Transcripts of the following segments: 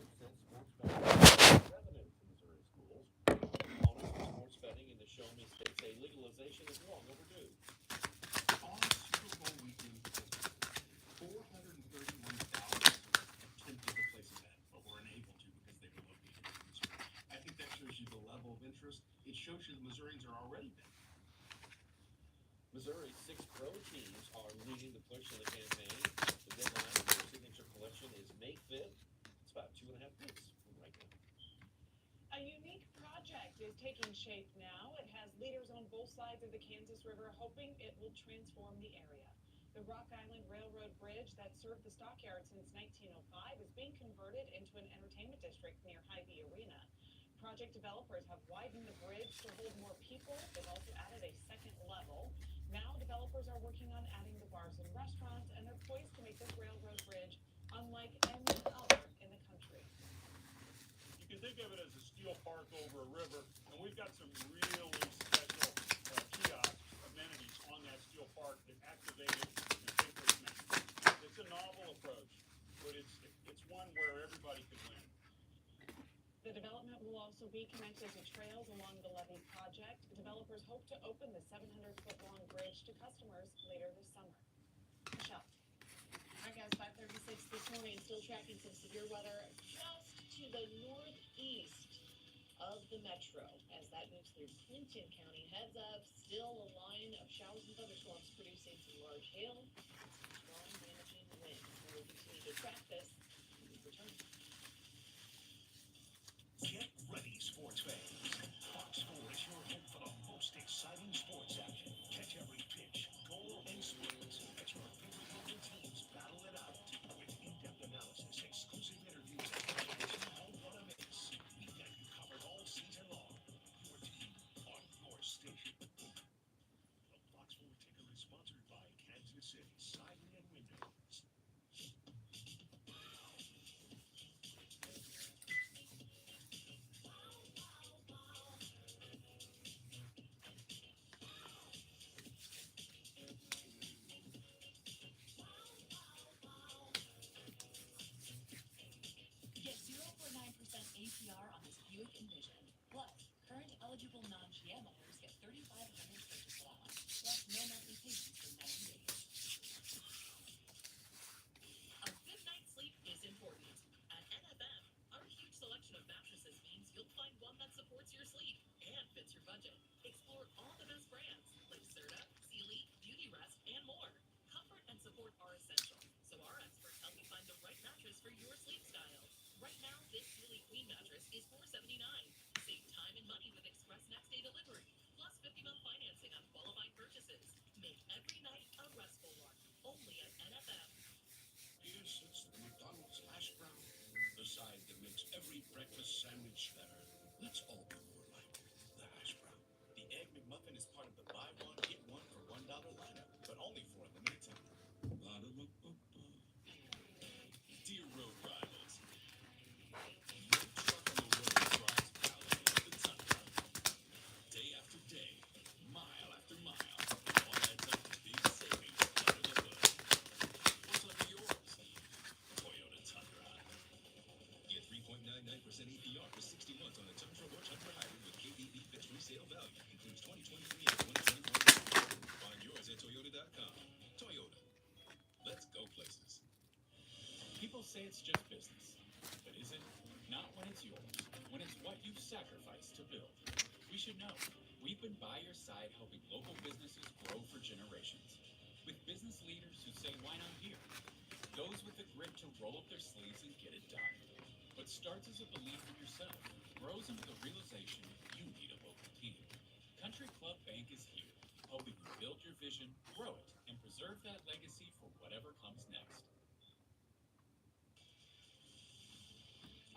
Sports betting revenue to Missouri schools. Opponents of sports betting in the Show Me State say legalization is long overdue. On Super Bowl weekend, 431,000 attempted to place a bet, but were unable to because they were located in Missouri. I think that shows you the level of interest. It shows you the Missourians are already betting. Missouri's 6 pro teams are leading the push in the campaign. The deadline for their signature collection is May 5th. It's about 2.5 weeks from right now. A unique project is taking shape now. It has leaders on both sides of the Kansas River hoping it will transform the area. The Rock Island Railroad Bridge that served the stockyard since 1905 is being converted into an entertainment district near Hy-Vee Arena. Project developers have widened the bridge to hold more people. They've also added a second level. Now developers are working on adding the bars and restaurants, and they're poised to make this railroad bridge unlike any other in the country. You can think of it as a steel park over a river, and we've got some really special kiosk amenities on that steel park that activate it and take this message. It's a novel approach, but it's one where everybody can win. The development will also be connected to trails along the levee project. Developers hope to open the 700-foot-long bridge to customers later this summer. Michelle. All right, guys, 5:36 this morning. Still tracking some severe weather just to the northeast of the metro. As that moves through Clinton County, heads up, still a line of showers and thunderstorms producing some large hail and some strong damaging winds. We'll continue to track this when we return. Get ready, sports fans. Fox 4 is your home for the most exciting sports action. Catch every pitch, goal, and sprint as your favorite local teams battle it out. With in-depth analysis, exclusive interviews, and games you won't want to miss. We've got you covered all season long. Your team on your station. The Fox 4 ticker is sponsored by Kansas City Siding and Windows. Get 0.9% APR on this Buick Envision. Plus, current eligible non-GM owners get $3,500 purchase allowance. Plus, no monthly payments for 90 days. A good night's sleep is important. At NFM, our huge selection of mattresses means you'll find one that supports your sleep and fits your budget. Explore all the best brands like Serta, Sealy, Beautyrest, and more. Comfort and support are essential, so our experts help you find the right mattress for your sleep style. Right now, this Sealy Queen mattress is $479. Save time and money with express next day delivery, plus 50-month financing on qualifying purchases. Make every night a restful one. Only at NFM. Here sits the McDonald's hash brown, the side that makes every breakfast sandwich better. Let's all be more like the hash brown. The Egg McMuffin is part of the buy one, get one for $1 lineup, but only for a limited time. Dear road rivals, no truck on the road drives proudly like the Tundra. Day after day, mile after mile, all adds up to big savings under the hood. What's under yours? Toyota Tundra. Get 3.99% APR for 60 months on the Tundra or Tundra Hybrid with KBB fixed resale value. Includes 2023 and 2021. Find yours at Toyota.com. Toyota. Let's go places. People say it's just business, but is it? Not when it's yours, when it's what you've sacrificed to build. We should know. We've been by your side helping local businesses grow for generations. With business leaders who say, why not here? Those with the grit to roll up their sleeves and get it done. What starts as a belief in yourself grows into the realization you need a local team. Country Club Bank is here, helping you build your vision, grow it, and preserve that legacy for whatever comes next.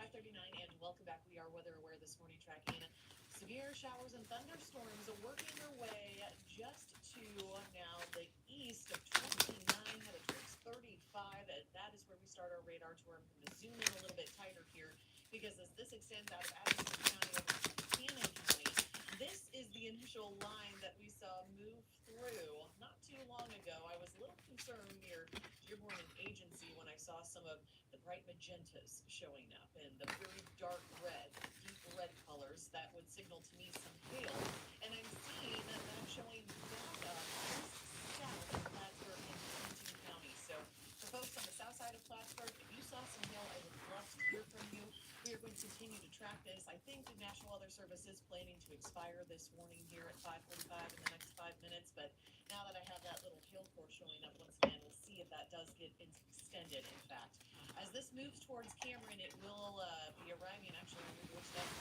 5:39 and welcome back. We are weather aware this morning, tracking severe showers and thunderstorms are working their way just to now the east of 29, had a tricks 35. That is where we start our radar tour. I'm going to zoom in a little bit tighter here because as this extends out of Addison County over to Buchanan County, this is the initial line that we saw move through not too long ago. I was a little concerned near Dearborn and Agency when I saw some of the bright magentas showing up and the very dark red, deep red colors that would signal to me some hail. And I'm seeing that I'm showing back up just south of Plattsburgh in Covington County. So for folks on the south side of Plattsburgh, if you saw some hail, I would love to hear from you. We are going to continue to track this. I think the National Weather Service is planning to expire this morning here at 5:45 in the next 5 minutes. But now that I have that little hail core showing up once again, we'll see if that does get extended, in fact. As this moves towards Cameron, it will be arriving actually on your doorstep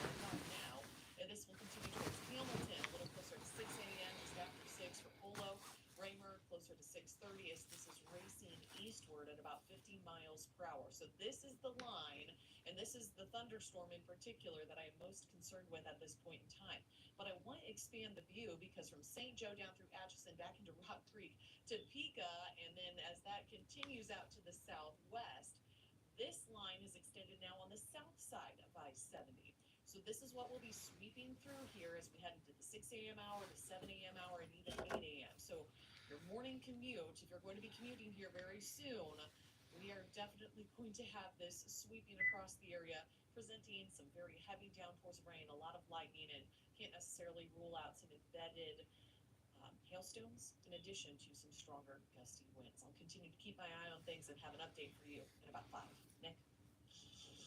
now. And this will continue towards Hamilton, a little closer to 6 a.m., just after 6 for Polo. Raymer, closer to 6:30 as this is racing eastward at about 50 miles per hour. So this is the line, and this is the thunderstorm in particular that I am most concerned with at this point in time. But I want to expand the view because from St. Joe down through Atchison back into Rock Creek to Pica, and then as that continues out to the southwest, this line is extended now on the south side of I-70. So this is what we'll be sweeping through here as we head into the 6 a.m. hour, the 7 a.m. hour, and even 8 a.m. So your morning commute, if you're going to be commuting here very soon, we are definitely going to have this sweeping across the area, presenting some very heavy downpours of rain, a lot of lightning, and can't necessarily rule out some embedded hailstones in addition to some stronger gusty winds. I'll continue to keep my eye on things and have an update for you in about 5. Nick?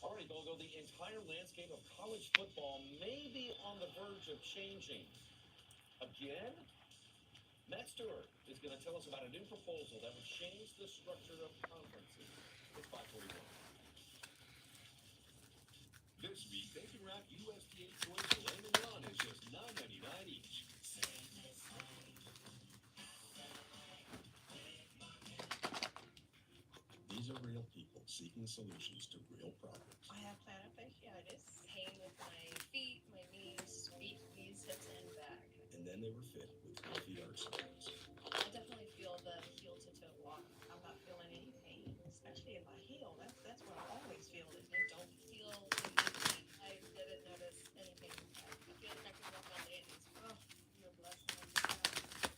All right, Bogo, the entire landscape of college football may be on the verge of changing. Again? Matt Stewart is going to tell us about a new proposal that would change the structure of conferences. It's 5:41. This week, they can wrap USDA toys filet mignon is just $9.99 each. These are real people seeking solutions to real problems. I have plantar fasciitis, pain with my feet, my knees, hips, and back. And then they were fit with healthy arch supports. I definitely feel the heel to toe walk. I'm not feeling any pain, especially in my heel. That's what I always feel is I don't feel anything. I didn't notice anything. I feel like I can walk on the ends. Oh, you're a blessing.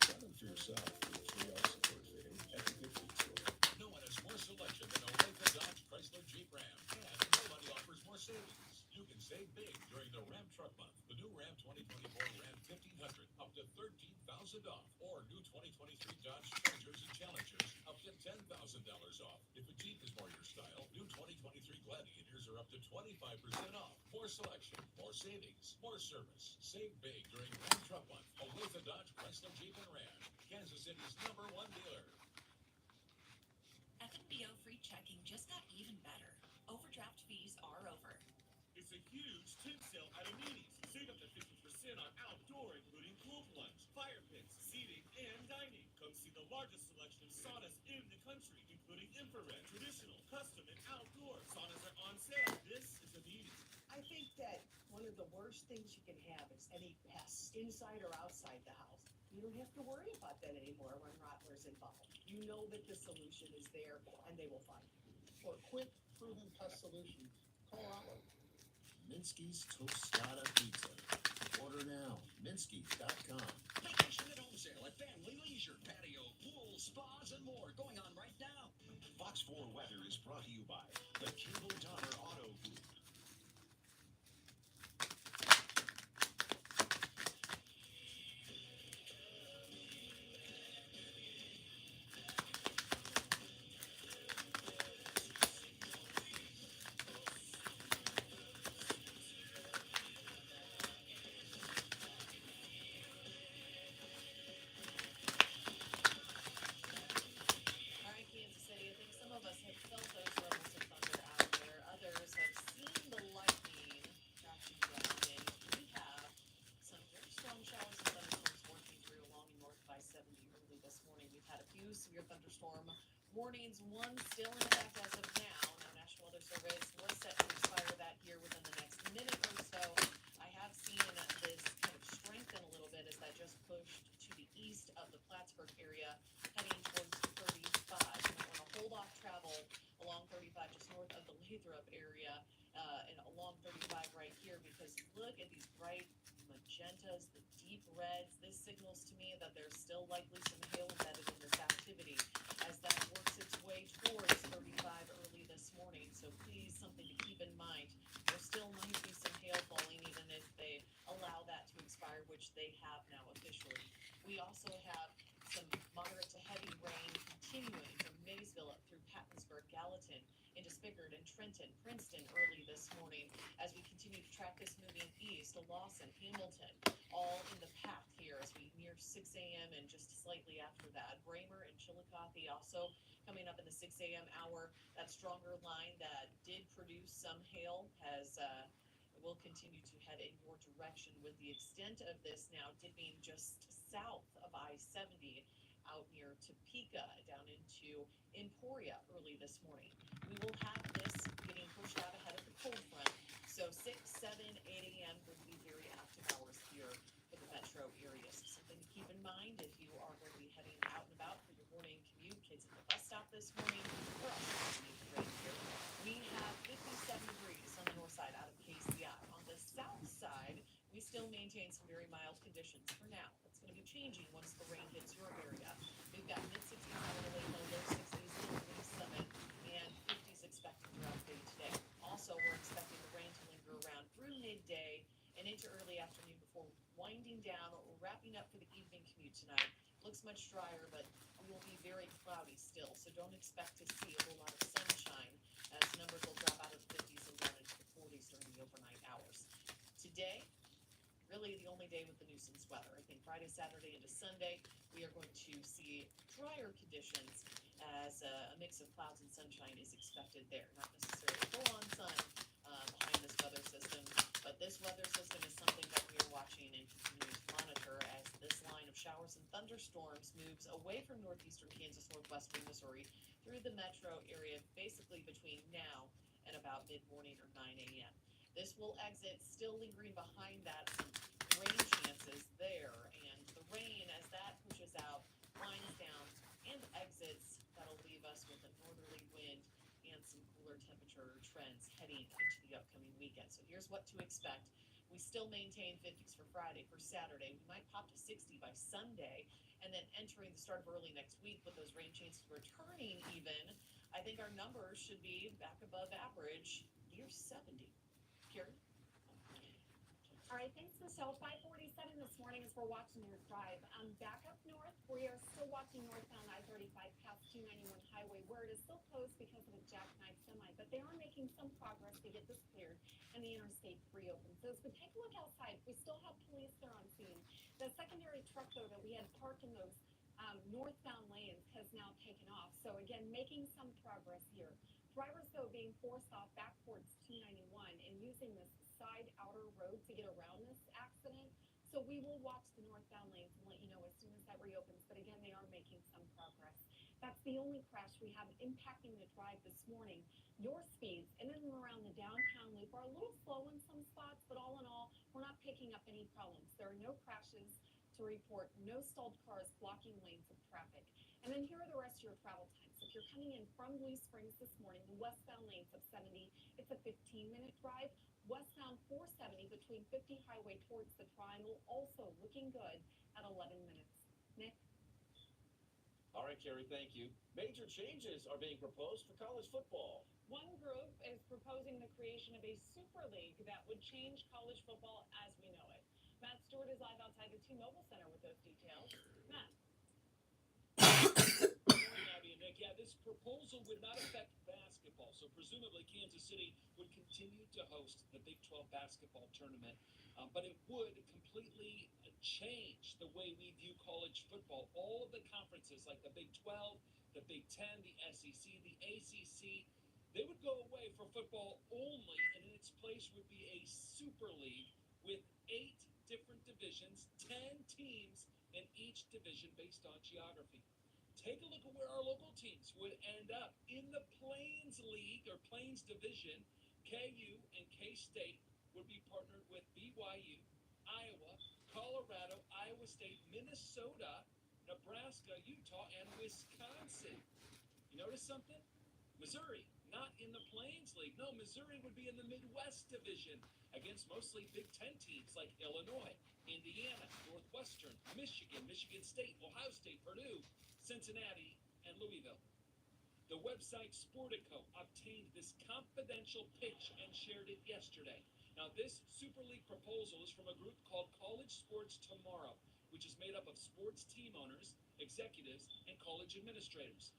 Try them for yourself with free arch support fitting at the Good Feet store. No one has more selection than Olathe Dodge Chrysler Jeep Ram, and nobody offers more savings. You can save big during the Ram Truck Month. The new Ram 2024 Ram 1500 up to $13,000 off, or new 2023 Dodge Chargers and Challengers up to $10,000 off. If a Jeep is more your style, new 2023 Gladiators are up to 25% off. More selection, more savings, more service. Save big during Ram Truck Month. Olathe Dodge Chrysler Jeep and Ram, Kansas City's #1 dealer. FNBO free checking just got even better. Overdraft fees are over. It's a huge tent sale at Amini's. Save up to 50% on outdoor, including pool plugs, fire pits, seating, and dining. Come see the largest selection of saunas in the country, including infrared, traditional, custom, and outdoor. Saunas are on sale. This is Amini's. I think that one of the worst things you can have is any pests, inside or outside the house. You don't have to worry about that anymore when Rottler's involved. You know that the solution is there, and they will find it. For a quick, proven pest solution, call Rottler. Minsky's Tostada Pizza. Order now. Minsky.com. Vacation at home sale at Family Leisure, patio, pool, spas, and more going on right now. Fox 4 Weather is brought to you by the Kimball Donner Auto Group. All right, Kansas City, I think some of us have felt those levels of thunder out there. Others have seen the lightning crashing down, and we have some very strong showers and thunderstorms working through along North by 70 early this morning. We've had a few severe thunderstorm warnings, one still in effect as of now. Now, National Weather Service was set to expire that here within the next minute or so. I have seen this kind of strengthen a little bit as that just pushed to the east of the Plattsburgh area, heading towards 35. You might want to hold off travel along 35 just north of the Lathrop area and along 35 right here, because look at these bright magentas, the deep reds. This signals to me that there's still likely some hail embedded in this activity as that works its way towards 35 early this morning. So We also have some moderate to heavy rain continuing from Maysville up through Pattonsburg, Gallatin, into Spiggard and Trenton, Princeton early this morning as we continue to track this moving east to Lawson, Hamilton, all in the path here as we near 6 a.m. and just slightly after that. Bramer and Chillicothe also coming up in the 6 a.m. hour. That stronger line that did produce some hail has will continue to head in your direction, with the extent of this now dipping just south of I-70 out near Topeka down into Emporia early this morning. We will have this getting pushed out ahead of the cold front, so 6, 7, 8 a.m. would be very active hours here for the metro area. So something to keep in mind if you are going to be heading out and about for your morning commute, kids at the bus stop this morning, or also commute right here. We have 57 degrees on the north side out of KCI. On the south side, we still maintain some very mild conditions for now. That's going to be changing once the rain hits your area. We've got mid-60s on the way, low 60s, near 37, and 50s expected throughout the day today. Also, we're expecting the rain to linger around through midday and into early afternoon before winding down or wrapping up for the evening commute tonight. Looks much drier, but we will be very cloudy still, so don't expect to see a whole lot of sunshine as numbers will drop out of the 50s and down into the 40s during the overnight hours. Today, really the only day with the nuisance weather. I think Friday, Saturday, into Sunday, we are going to see drier conditions as a mix of clouds and sunshine is expected there. Not necessarily full-on sun behind this weather system, but this weather system is something that we are watching and continuing to monitor as this line of showers and thunderstorms moves away from northeastern Kansas, northwestern Missouri, through the metro area, basically between now and about mid-morning or 9 a.m. This will exit, still lingering behind that, some rain chances there, and the rain, as that pushes out, winds down and exits, that'll leave us with a northerly wind and some cooler temperature trends heading into the upcoming weekend. So here's what to expect. We still maintain 50s for Friday. For Saturday, we might pop to 60 by Sunday, and then entering the start of early next week with those rain chances returning even, I think our numbers should be back above average near 70. Karen? All right, thanks, Michelle. 5:47 this morning as we're watching your drive. Back up north, we are still watching northbound I-35 past 291 highway, where it is still closed because of a jackknife semi, but they are making some progress to get this cleared and the interstate reopened. So as we take a look outside, we still have police there on scene. The secondary truck, though, that we had parked in those northbound lanes has now taken off. So again, making some progress here. Drivers, though, being forced off back towards 291 and using this side outer road to get around this accident. So we will watch the northbound lanes and let you know as soon as that reopens. But again, they are making some progress. That's the only crash we have impacting the drive this morning. Your speeds in and around the downtown loop are a little slow in some spots, but all in all, we're not picking up any problems. There are no crashes to report, no stalled cars blocking lanes of traffic. And then here are the rest of your travel times. If you're coming in from Blue Springs this morning, the westbound lanes of 70, it's a 15-minute drive. Westbound 470 between 50 Highway towards the Triangle, also looking good at 11 minutes. Nick? All right, Carrie, thank you. Major changes are being proposed for college football. One group is proposing the creation of a super league that would change college football as we know it. Matt Stewart is live outside the T-Mobile Center with those details. Matt. Good morning, Abby and Nick. Yeah, this proposal would not affect basketball, so presumably Kansas City would continue to host the Big 12 basketball tournament, but it would completely change the way we view college football. All of the conferences, like the Big 12, the Big 10, the SEC, the ACC, they would go away for football only, and in its place would be a super league with 8 different divisions, 10 teams in each division based on geography. Take a look at where our local teams would end up. In the Plains League, or Plains Division, KU and K-State would be partnered with BYU, Iowa, Colorado, Iowa State, Minnesota, Nebraska, Utah, and Wisconsin. You notice something? Missouri, not in the Plains League. No, Missouri would be in the Midwest Division against mostly Big Ten teams like Illinois, Indiana, Northwestern, Michigan, Michigan State, Ohio State, Purdue, Cincinnati, and Louisville. The website Sportico obtained this confidential pitch and shared it yesterday. Now, this Super League proposal is from a group called College Sports Tomorrow. which is made up of sports team owners, executives, and college administrators.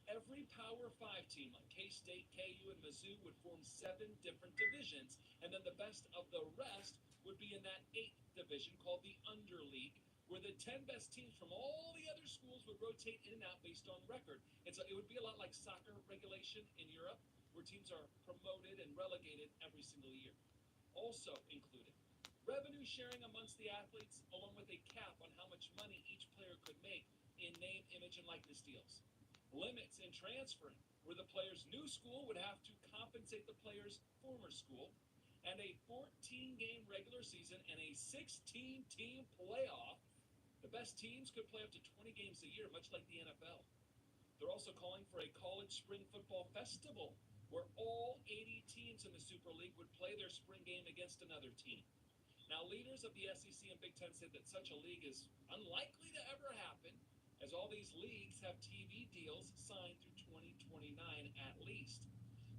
Every Power 5 team like K-State, KU, and Mizzou would form 7 different divisions, and then the best of the rest would be in that 8th division called the Underleague, where the 10 best teams from all the other schools would rotate in and out based on record. It would be a lot like soccer regulation in Europe, where teams are promoted and relegated every single year. Also included, revenue sharing amongst the athletes, along with a cap on how much money each player could make in name, image, and likeness deals. Limits in transferring, where the player's new school would have to compensate the player's former school, and a 14-game regular season and a 16-team playoff. The best teams could play up to 20 games a year, much like the NFL. They're also calling for a college spring football festival, where all 80 teams in the Super League would play their spring game against another team. Now, leaders of the SEC and Big Ten said that such a league is unlikely to ever happen, as all these leagues have TV deals signed through 2029 at least.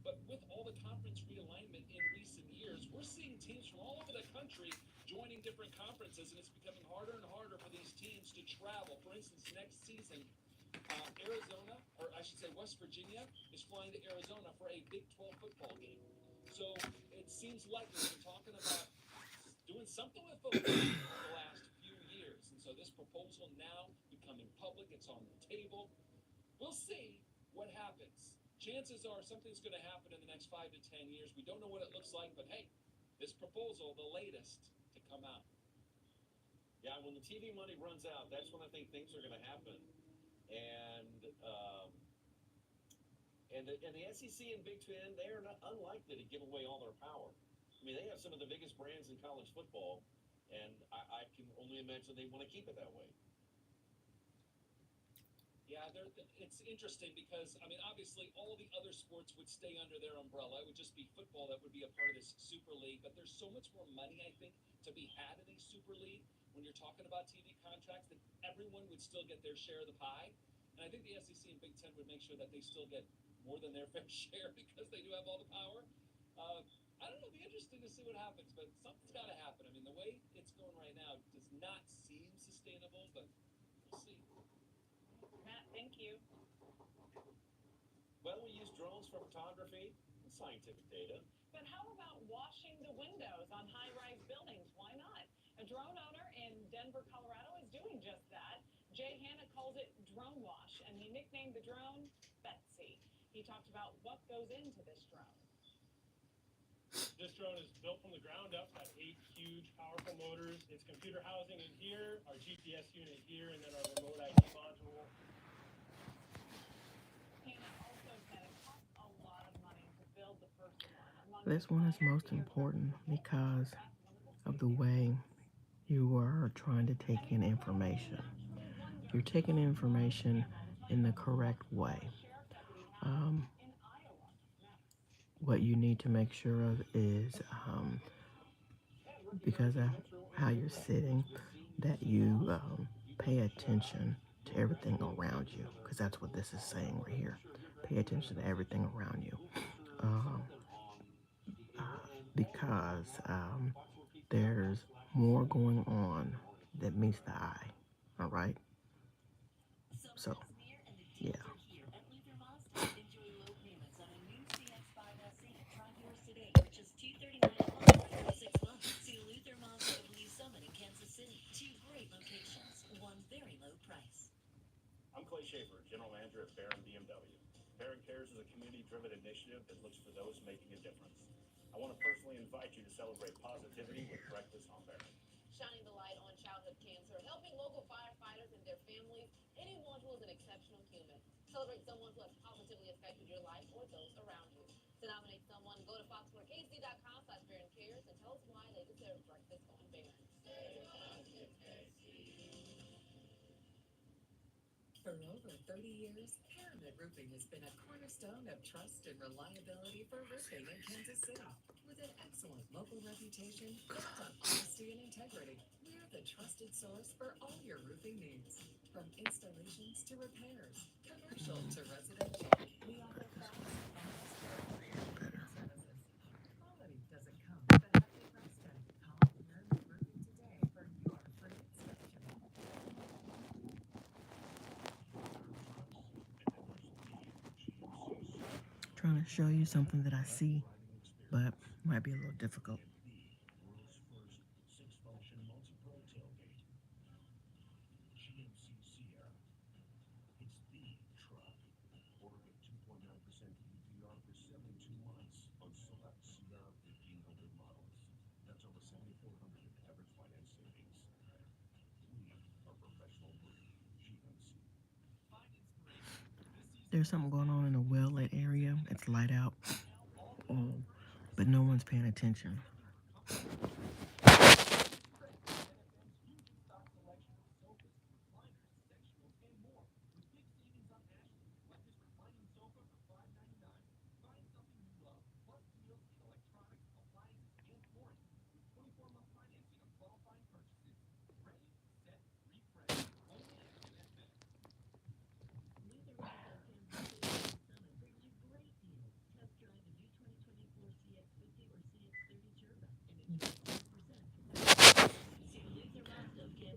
But with all the conference realignment in recent years, we're seeing teams from all over the country joining different conferences, and it's becoming harder and harder for these teams to travel. For instance, next season, Arizona, or I should say West Virginia, is flying to Arizona for a Big 12 football game. So it seems likely we're talking about doing something with football for the last few years. And so this proposal now becoming public, it's on the table. We'll see what happens. Chances are something's going to happen in the next 5 to 10 years. We don't know what it looks like, but hey, this proposal, the latest to come out. Yeah, when the TV money runs out, that's when I think things are going to happen. And the SEC and Big Ten, they are not unlikely to give away all their power. I mean, they have some of the biggest brands in college football, and I can only imagine they want to keep it that way. Yeah, it's interesting because, I mean, obviously all the other sports would stay under their umbrella. It would just be football that would be a part of this Super League. But there's so much more money, I think, to be had in a Super League when you're talking about TV contracts that everyone would still get their share of the pie. And I think the SEC and Big Ten would make sure that they still get more than their fair share because they do have all the power. I don't know. It'll be interesting to see what happens, but something's got to happen. I mean, the way it's going right now does not seem sustainable, but we'll see. Matt, thank you. Well, we use drones for photography and scientific data. But how about washing the windows on high-rise buildings? Why not? A drone owner in Denver, Colorado is doing just that. Jay Hanna calls it drone wash, and he nicknamed the drone Betsy. He talked about what goes into this drone. This drone is built from the ground up, got 8 huge, powerful motors. It's computer housing in here, our GPS unit here, and then our remote ID module. Hanna also said it costs a lot of money to build the first one. This one is most important because of the way you are trying to take in information. You're taking information in the correct way. What you need to make sure of is, because of how you're sitting, that you pay attention to everything around you, because that's what this is saying right here. Pay attention to everything around you. Because there's more going on that meets the eye. All right? So, yeah. I'm Clay Schaefer, General Manager at Barron BMW. Barron Cares is a community-driven initiative that looks for those making a difference. I want to personally invite you to celebrate positivity with breakfast on Barron. Shining the light on childhood cancer, helping local firefighters and their families, anyone who is an exceptional human. Celebrate someone who has positively affected your life or those around you. To nominate someone, go to fox4kc.com/Barron Cares and tell us why they deserve breakfast on Barron. For over 30 years, Pyramid Roofing has been a cornerstone of trust and reliability for roofing in Kansas City. With an excellent local reputation built on honesty and integrity, we're the trusted source for all your roofing needs. From installations to repairs, commercial to residential, we offer fast and services. Quality doesn't come with a hefty price tag. Call Pyramid Roofing today for your free inspection. trying to show you something that I see, but might be a little difficult. World's first six-function multi-pro tailgate. GMC Sierra. It's the truck. Order at 2.9% APR for 72 months on select Sierra 1500 models. That's over $7,400 in average finance savings. We are professional grade GMC. There's something going on in the well-lit area. It's light out, but no one's paying attention.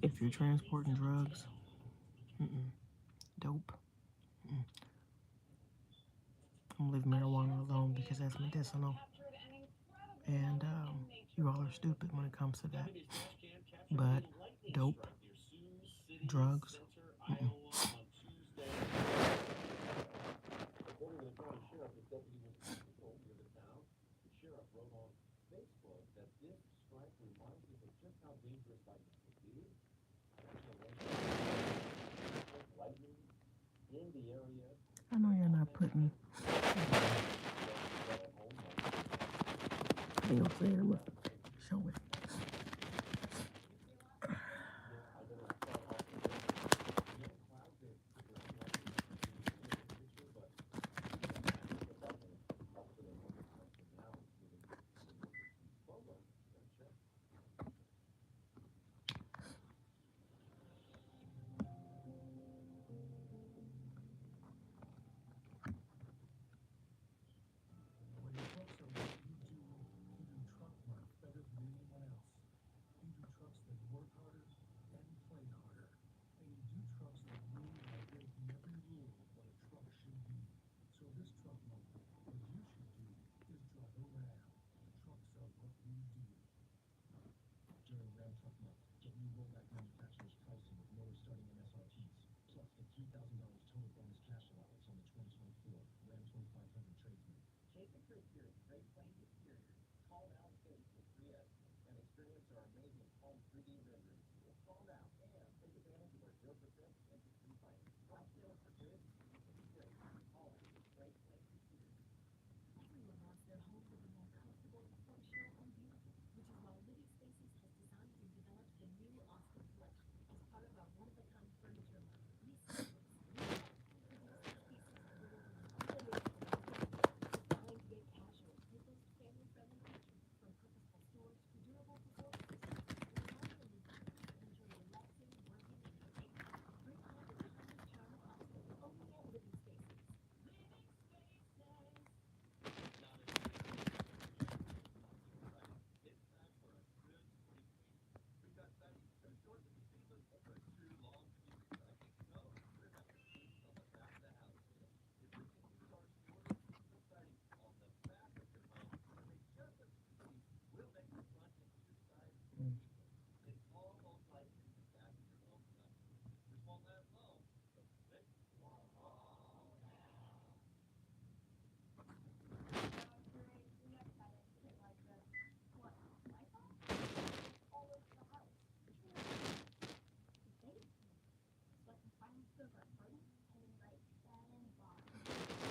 If you're transporting drugs, dope, I'm gonna leave marijuana alone because that's medicinal. And you all are stupid when it comes to that. But dope, drugs, According to the county sheriff, the deputy was patrol near the town. The sheriff wrote on Facebook that this strike reminds us of just how dangerous lightning can be. Lightning in the area. I know you're not putting. I ain't gonna say it, I'm gonna show it.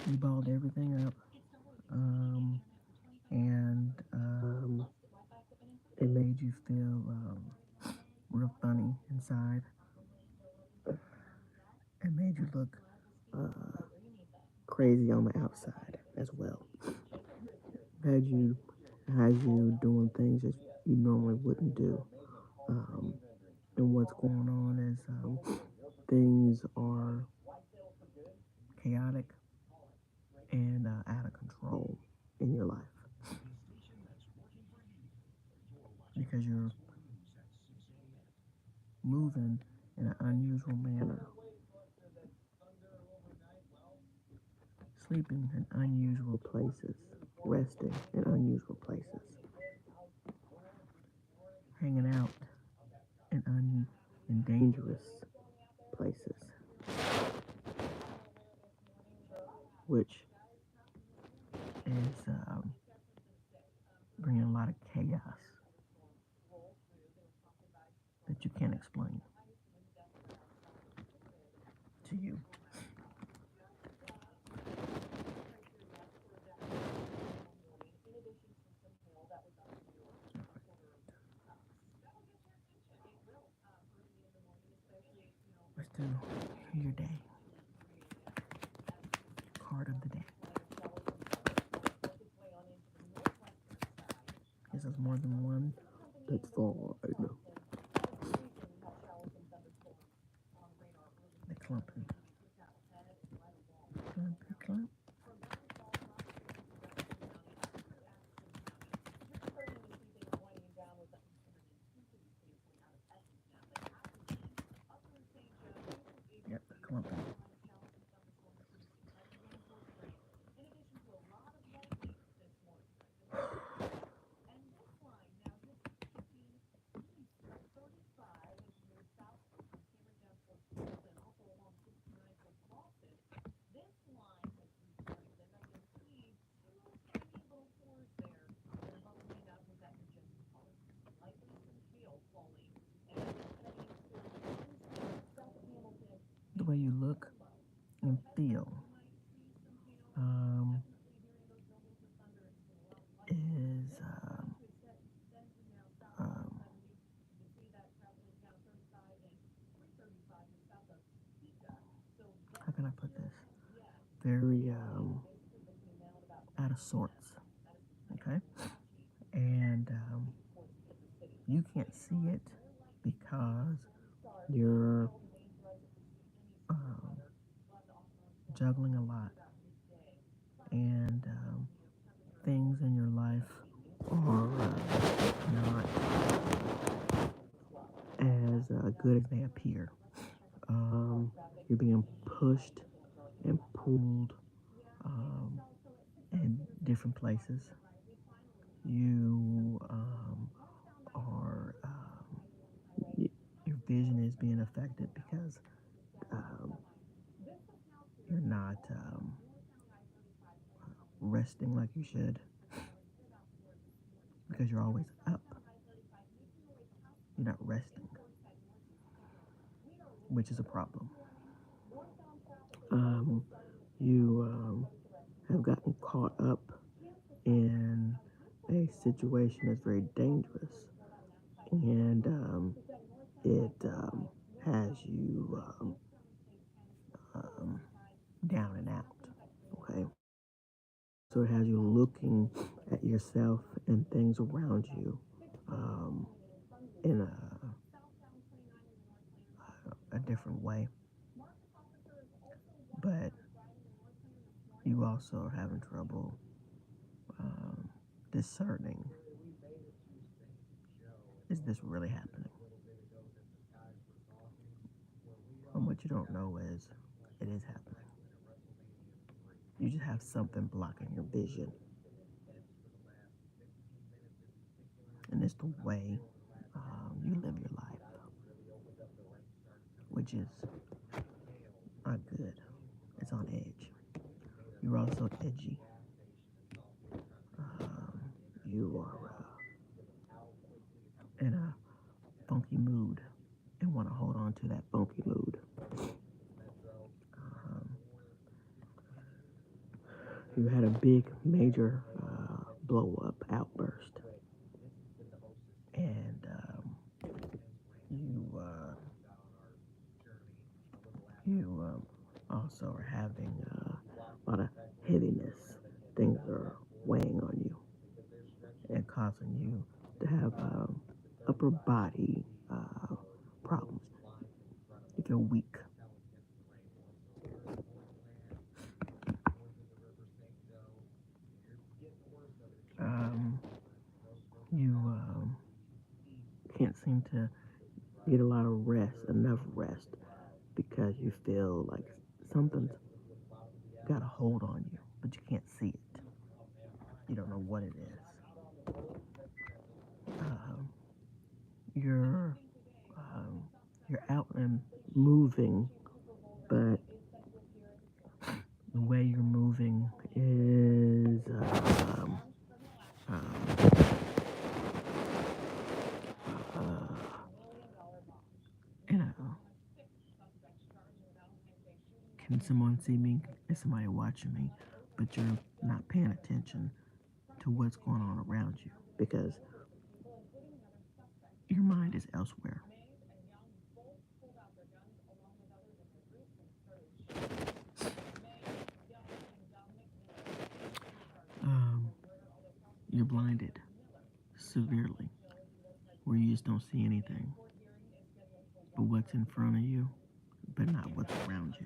You balled everything up, and it made you feel real funny inside. It made you look crazy on the outside as well. Had you doing things that you normally wouldn't do. And what's going on is things are chaotic and out of control in your life because you're moving in an unusual manner. It's sleeping in unusual places, resting in unusual places, hanging out in dangerous places, which is bringing a lot of chaos that you can't explain to you. Let's do your day. Card of the day. This is more than one. That's fine. The clumping. Clump. Yep, the clumping. The way you look and feel is how can I put this? Very out of sorts. Okay? And you can't see it because you're juggling a lot, and things in your life are not as good as they appear. You're being pushed and pulled in different places. You are your vision is being affected because you're not resting like you should, because you're always up. You're not resting, which is a problem. You have gotten caught up in a situation that's very dangerous, and it has you down and out. Okay, so it has you looking at yourself and things around you in a different way. But you also are having trouble discerning, is this really happening? And what you don't know is, it is happening. You just have something blocking your vision. And it's the way you live your life, which is not good. It's on edge. You're also edgy. You are in a funky mood and want to hold on to that funky mood. You had a big, major blow-up outburst, and you also are having a lot of heaviness. Things are weighing on you and causing you to have upper body problems. You feel weak. You can't seem to get a lot of rest, enough rest, because you feel like something's got a hold on you. moving, but the way you're moving is, you know, can someone see me? Is somebody watching me? But you're not paying attention to what's going on around you because your mind is elsewhere. You're blinded severely where you just don't see anything but what's in front of you, but not what's around you.